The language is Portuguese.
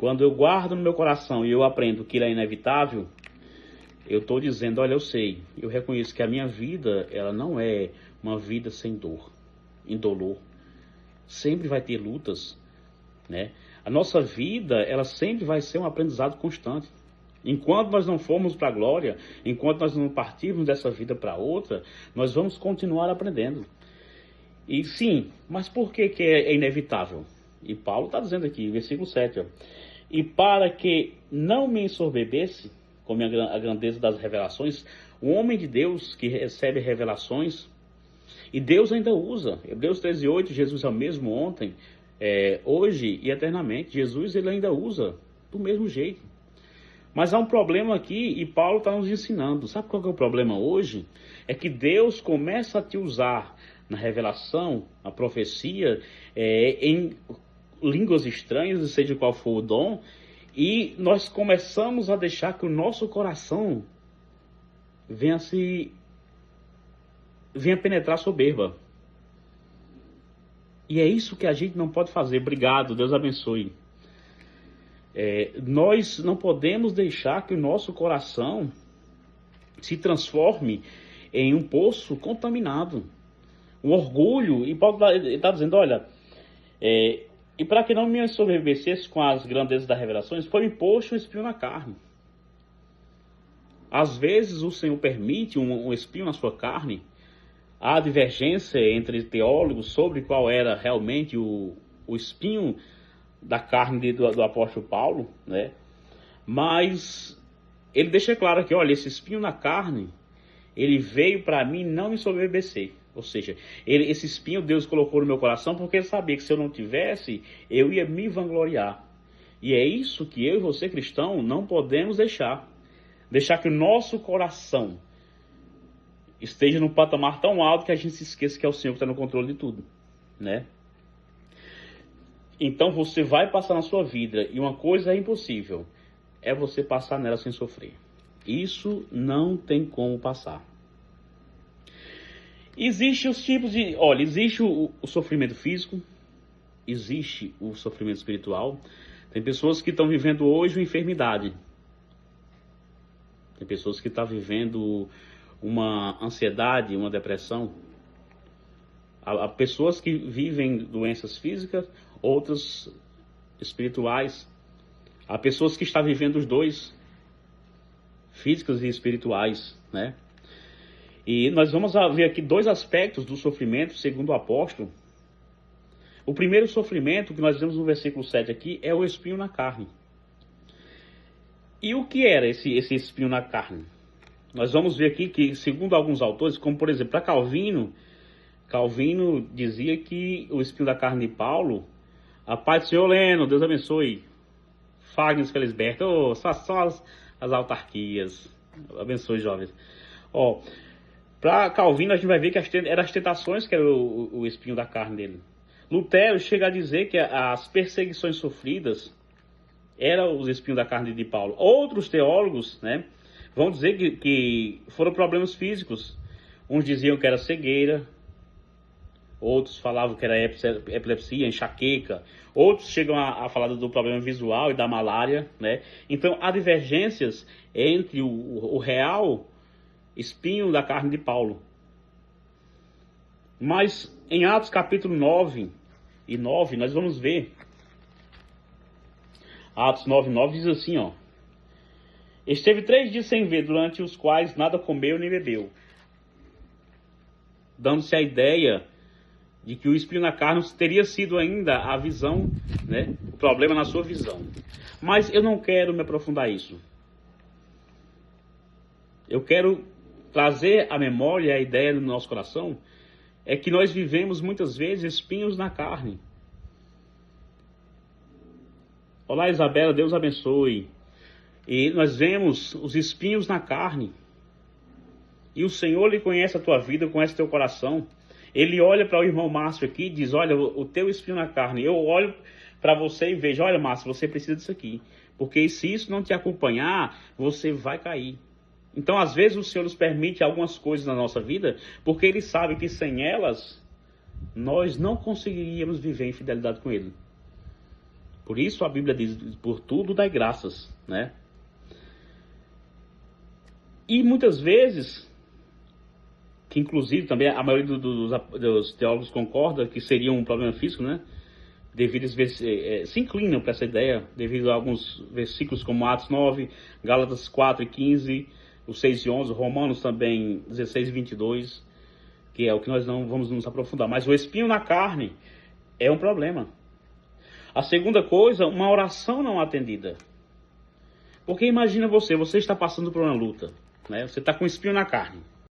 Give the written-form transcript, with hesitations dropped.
Quando eu guardo no meu coração e eu aprendo que ele é inevitável, eu estou dizendo, olha, eu sei, eu reconheço que a minha vida, ela não é uma vida sem dor, indolor. Sempre vai ter lutas, né? A nossa vida, ela sempre vai ser um aprendizado constante. Enquanto nós não formos para a glória, enquanto nós não partirmos dessa vida para outra, nós vamos continuar aprendendo. E sim, mas por que é inevitável? E Paulo está dizendo aqui, versículo 7, ó, e para que não me ensoberbesse, como a grandeza das revelações, o homem de Deus que recebe revelações, e Deus ainda usa, Hebreus 13:8, Jesus é o mesmo ontem, hoje e eternamente, Jesus ele ainda usa do mesmo jeito. Mas há um problema aqui e Paulo está nos ensinando. Sabe qual que é o problema hoje? É que Deus começa a te usar na revelação, na profecia, em línguas estranhas, seja qual for o dom, e nós começamos a deixar que o nosso coração venha penetrar soberba. E é isso que a gente não pode fazer. Obrigado, Deus abençoe. Nós não podemos deixar que o nosso coração se transforme em um poço contaminado. Um orgulho. E Paulo está dizendo, olha, e para que não me ensoberbecesse com as grandezas das revelações, foi imposto um espinho na carne. Às vezes o Senhor permite um espinho na sua carne. Há divergência entre teólogos sobre qual era realmente o espinho da carne do apóstolo Paulo, né? Mas ele deixa claro que, olha, esse espinho na carne, ele veio para mim não me ensoberbecer. Ou seja, esse espinho Deus colocou no meu coração porque ele sabia que se eu não tivesse, eu ia me vangloriar. E é isso que eu e você, cristão, não podemos deixar. Deixar que o nosso coração esteja num patamar tão alto que a gente se esqueça que é o Senhor que está no controle de tudo, né? Então você vai passar na sua vida, e uma coisa é impossível, é você passar nela sem sofrer. Isso não tem como passar. Existem os tipos de... Olha, existe o sofrimento físico, existe o sofrimento espiritual. Tem pessoas que estão vivendo hoje uma enfermidade. Tem pessoas que estão vivendo uma ansiedade, uma depressão. Há pessoas que vivem doenças físicas, outras espirituais. Há pessoas que estão vivendo os dois, físicas e espirituais, né? E nós vamos ver aqui dois aspectos do sofrimento, segundo o apóstolo. O primeiro sofrimento, que nós vemos no versículo 7 aqui, é o espinho na carne. E o que era esse espinho na carne? Nós vamos ver aqui que, segundo alguns autores, como por exemplo, para Calvino dizia que o espinho da carne de Paulo, a paz do Senhor Leno, Deus abençoe, Fagner Felisberto, só as autarquias, abençoe jovens. Para Calvino a gente vai ver que eram as tentações que era o espinho da carne dele. Lutero chega a dizer que as perseguições sofridas eram os espinhos da carne de Paulo. Outros teólogos, né, vão dizer que foram problemas físicos. Uns diziam que era cegueira, outros falavam que era epilepsia, enxaqueca, outros chegam a falar do problema visual e da malária, né? Então há divergências entre o real espinho da carne de Paulo. Mas em Atos capítulo 9 e 9, nós vamos ver. Atos 9:9 diz assim, ó. Esteve 3 dias sem ver, durante os quais nada comeu nem bebeu. Dando-se a ideia de que o espinho na carne teria sido ainda a visão, né? O problema na sua visão. Mas eu não quero me aprofundar isso. Eu quero trazer à memória a ideia no nosso coração, é que nós vivemos muitas vezes espinhos na carne. Olá, Isabela, Deus abençoe. E nós vemos os espinhos na carne. E o Senhor lhe conhece a tua vida, conhece teu coração. Ele olha para o irmão Márcio aqui e diz, olha, o teu espinho na carne. Eu olho para você e vejo, olha, Márcio, você precisa disso aqui. Porque se isso não te acompanhar, você vai cair. Então, às vezes, o Senhor nos permite algumas coisas na nossa vida, porque Ele sabe que sem elas, nós não conseguiríamos viver em fidelidade com Ele. Por isso a Bíblia diz, por tudo dai graças, né? E muitas vezes, que inclusive também a maioria dos teólogos concorda que seria um problema físico, né? Devido se inclinam para essa ideia, devido a alguns versículos como Atos 9, Gálatas 4 e 15, o 6 e 11, Romanos também 16 e 22, que é o que nós não vamos nos aprofundar. Mas o espinho na carne é um problema. A segunda coisa, uma oração não atendida. Porque imagina você está passando por uma luta, né? Você está com espinho na carne.